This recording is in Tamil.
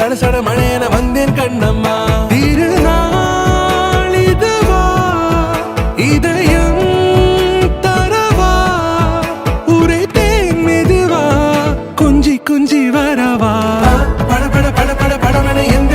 சட சட மழையென வந்தேன் கண்ணம்மா. திருநாள் இதுவா இதயம் தரவா உரைத்தேன் மெதுவா கொஞ்சி கொஞ்சி வரவா. பட பட பட பட படவென என்